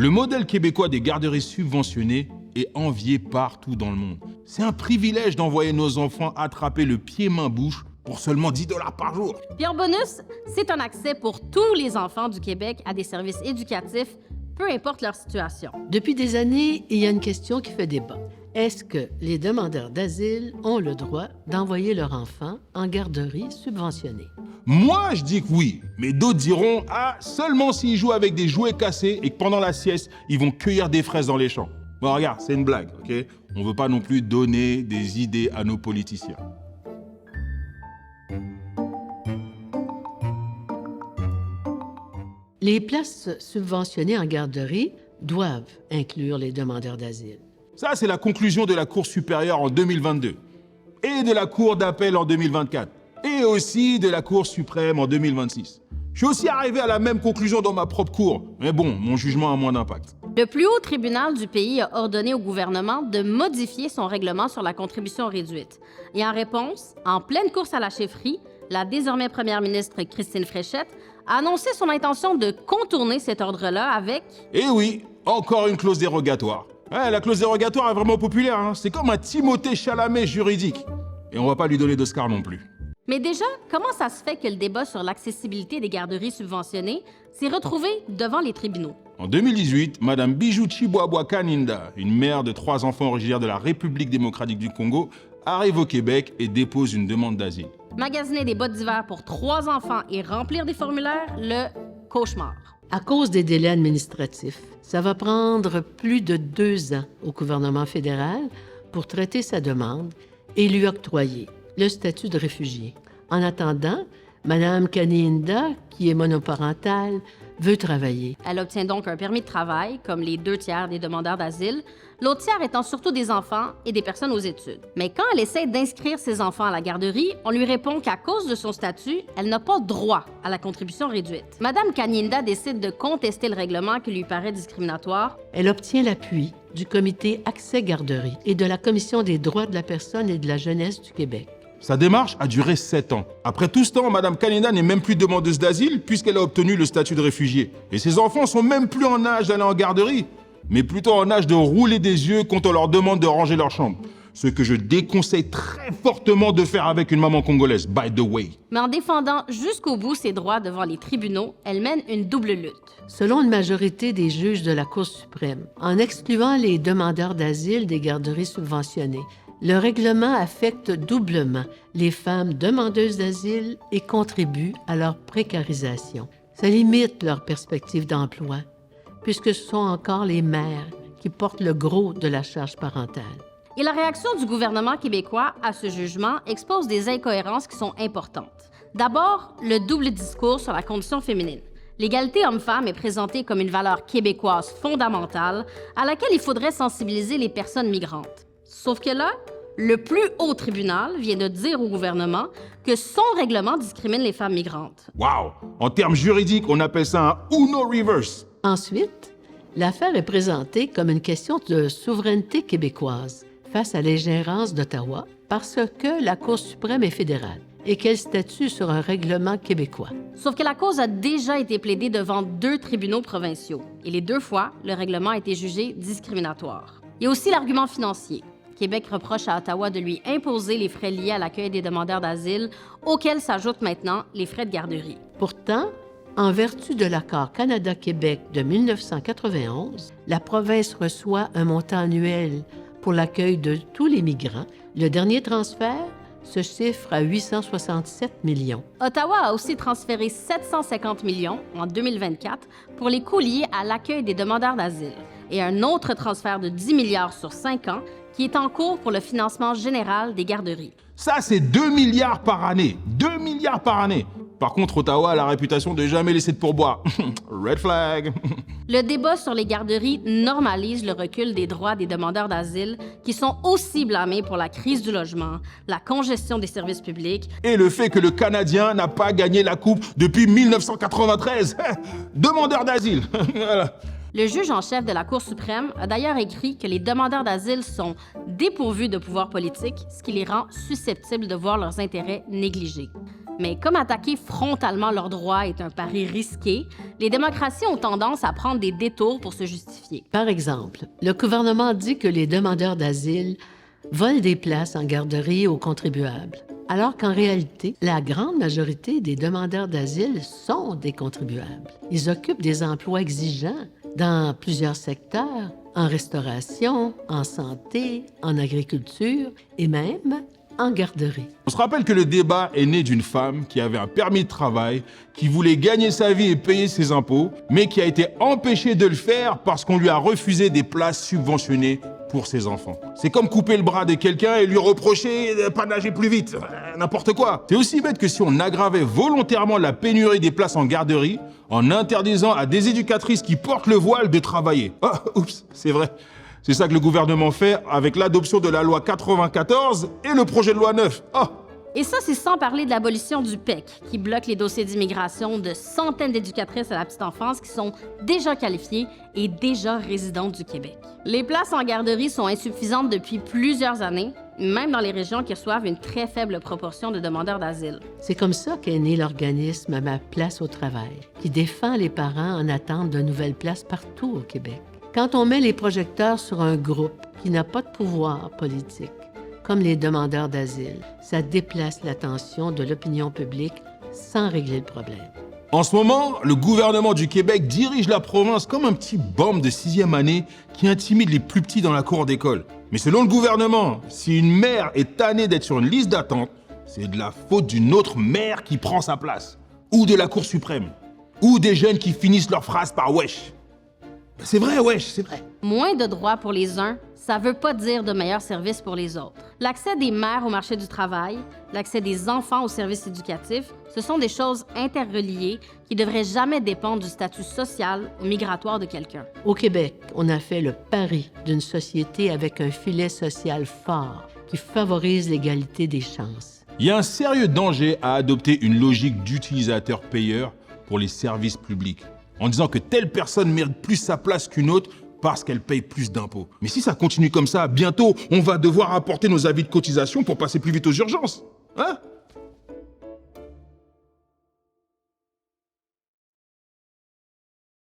Le modèle québécois des garderies subventionnées est envié partout dans le monde. C'est un privilège d'envoyer nos enfants attraper le pied-main-bouche pour seulement 10 $ par jour. Puis en bonus, c'est un accès pour tous les enfants du Québec à des services éducatifs, peu importe leur situation. Depuis des années, il y a une question qui fait débat. Est-ce que les demandeurs d'asile ont le droit d'envoyer leurs enfants en garderie subventionnée? Moi, je dis que oui, mais d'autres diront « Ah, seulement s'ils jouent avec des jouets cassés et que pendant la sieste, ils vont cueillir des fraises dans les champs. » Bon, regarde, c'est une blague, OK? On veut pas non plus donner des idées à nos politiciens. Les places subventionnées en garderie doivent inclure les demandeurs d'asile. Ça, c'est la conclusion de la Cour supérieure en 2022 et de la Cour d'appel en 2024 et aussi de la Cour suprême en 2026. Je suis aussi arrivé à la même conclusion dans ma propre cour, mais bon, mon jugement a moins d'impact. Le plus haut tribunal du pays a ordonné au gouvernement de modifier son règlement sur la contribution réduite. Et en réponse, en pleine course à la chefferie, la désormais première ministre Christine Fréchette a annoncé son intention de contourner cet ordre-là avec... Et oui, encore une clause dérogatoire. Ouais, la clause dérogatoire est vraiment populaire, hein. C'est comme un Timothée Chalamet juridique. Et on va pas lui donner d'Oscar non plus. Mais déjà, comment ça se fait que le débat sur l'accessibilité des garderies subventionnées s'est retrouvé devant les tribunaux? En 2018, Madame Bijou Chiboabwa Kaninda, une mère de 3 enfants originaires de la République démocratique du Congo, arrive au Québec et dépose une demande d'asile. Magasiner des bottes d'hiver pour 3 enfants et remplir des formulaires, le cauchemar. À cause des délais administratifs, ça va prendre plus de 2 ans au gouvernement fédéral pour traiter sa demande et lui octroyer le statut de réfugié. En attendant, Mme Kaninda, qui est monoparentale, veut travailler. Elle obtient donc un permis de travail, comme les 2/3 des demandeurs d'asile, l'autre tiers étant surtout des enfants et des personnes aux études. Mais quand elle essaie d'inscrire ses enfants à la garderie, on lui répond qu'à cause de son statut, elle n'a pas droit à la contribution réduite. Mme Kaninda décide de contester le règlement qui lui paraît discriminatoire. Elle obtient l'appui du Comité Accès Garderie et de la Commission des droits de la personne et de la jeunesse du Québec. Sa démarche a duré 7 ans. Après tout ce temps, Madame Kaninda n'est même plus demandeuse d'asile puisqu'elle a obtenu le statut de réfugié. Et ses enfants sont même plus en âge d'aller en garderie, mais plutôt en âge de rouler des yeux quand on leur demande de ranger leur chambre. Ce que je déconseille très fortement de faire avec une maman congolaise, by the way. Mais en défendant jusqu'au bout ses droits devant les tribunaux, elle mène une double lutte. Selon une majorité des juges de la Cour suprême, en excluant les demandeurs d'asile des garderies subventionnées, le règlement affecte doublement les femmes demandeuses d'asile et contribue à leur précarisation. Ça limite leurs perspectives d'emploi, puisque ce sont encore les mères qui portent le gros de la charge parentale. Et la réaction du gouvernement québécois à ce jugement expose des incohérences qui sont importantes. D'abord, le double discours sur la condition féminine. L'égalité homme-femme est présentée comme une valeur québécoise fondamentale à laquelle il faudrait sensibiliser les personnes migrantes. Sauf que là, le plus haut tribunal vient de dire au gouvernement que son règlement discrimine les femmes migrantes. Wow! En termes juridiques, on appelle ça un Uno Reverse. Ensuite, l'affaire est présentée comme une question de souveraineté québécoise face à l'ingérence d'Ottawa parce que la Cour suprême est fédérale et qu'elle statue sur un règlement québécois. Sauf que la cause a déjà été plaidée devant 2 tribunaux provinciaux et les 2 fois, le règlement a été jugé discriminatoire. Il y a aussi l'argument financier. Québec reproche à Ottawa de lui imposer les frais liés à l'accueil des demandeurs d'asile, auxquels s'ajoutent maintenant les frais de garderie. Pourtant, en vertu de l'accord Canada-Québec de 1991, la province reçoit un montant annuel pour l'accueil de tous les migrants. Le dernier transfert se chiffre à 867 millions. Ottawa a aussi transféré 750 millions en 2024 pour les coûts liés à l'accueil des demandeurs d'asile et un autre transfert de 10 milliards sur 5 ans qui est en cours pour le financement général des garderies. Ça, c'est 2 milliards par année. 2 milliards par année. Par contre, Ottawa a la réputation de jamais laisser de pourboire. Red flag. Le débat sur les garderies normalise le recul des droits des demandeurs d'asile qui sont aussi blâmés pour la crise du logement, la congestion des services publics Et le fait que le Canadien n'a pas gagné la Coupe depuis 1993. Demandeur d'asile. Voilà. Le juge en chef de la Cour suprême a d'ailleurs écrit que les demandeurs d'asile sont dépourvus de pouvoir politique, ce qui les rend susceptibles de voir leurs intérêts négligés. Mais comme attaquer frontalement leurs droits est un pari risqué, les démocraties ont tendance à prendre des détours pour se justifier. Par exemple, le gouvernement dit que les demandeurs d'asile volent des places en garderie aux contribuables, alors qu'en réalité, la grande majorité des demandeurs d'asile sont des contribuables. Ils occupent des emplois exigeants dans plusieurs secteurs, en restauration, en santé, en agriculture et même en garderie. On se rappelle que le débat est né d'une femme qui avait un permis de travail, qui voulait gagner sa vie et payer ses impôts, mais qui a été empêchée de le faire parce qu'on lui a refusé des places subventionnées pour ses enfants. C'est comme couper le bras de quelqu'un et lui reprocher de pas nager plus vite. N'importe quoi. C'est aussi bête que si on aggravait volontairement la pénurie des places en garderie en interdisant à des éducatrices qui portent le voile de travailler. Oh, oups, c'est vrai. C'est ça que le gouvernement fait avec l'adoption de la loi 94 et le projet de loi 9. Oh! Et ça, c'est sans parler de l'abolition du PEC, qui bloque les dossiers d'immigration de centaines d'éducatrices à la petite enfance qui sont déjà qualifiées et déjà résidentes du Québec. Les places en garderie sont insuffisantes depuis plusieurs années, même dans les régions qui reçoivent une très faible proportion de demandeurs d'asile. C'est comme ça qu'est né l'organisme Ma Place au travail, qui défend les parents en attente de nouvelles places partout au Québec. Quand on met les projecteurs sur un groupe qui n'a pas de pouvoir politique, comme les demandeurs d'asile, ça déplace l'attention de l'opinion publique sans régler le problème. En ce moment, le gouvernement du Québec dirige la province comme un petit bum de 6e année qui intimide les plus petits dans la cour d'école. Mais selon le gouvernement, si une mère est tannée d'être sur une liste d'attente, c'est de la faute d'une autre mère qui prend sa place. Ou de la Cour suprême. Ou des jeunes qui finissent leur phrase par « wesh ». C'est vrai, wesh, c'est vrai. Moins de droits pour les uns, ça veut pas dire de meilleurs services pour les autres. L'accès des mères au marché du travail, l'accès des enfants aux services éducatifs, ce sont des choses interreliées qui devraient jamais dépendre du statut social ou migratoire de quelqu'un. Au Québec, on a fait le pari d'une société avec un filet social fort qui favorise l'égalité des chances. Il y a un sérieux danger à adopter une logique d'utilisateur-payeur pour les services publics, en disant que telle personne mérite plus sa place qu'une autre parce qu'elle paye plus d'impôts. Mais si ça continue comme ça, bientôt, on va devoir apporter nos avis de cotisation pour passer plus vite aux urgences. Hein?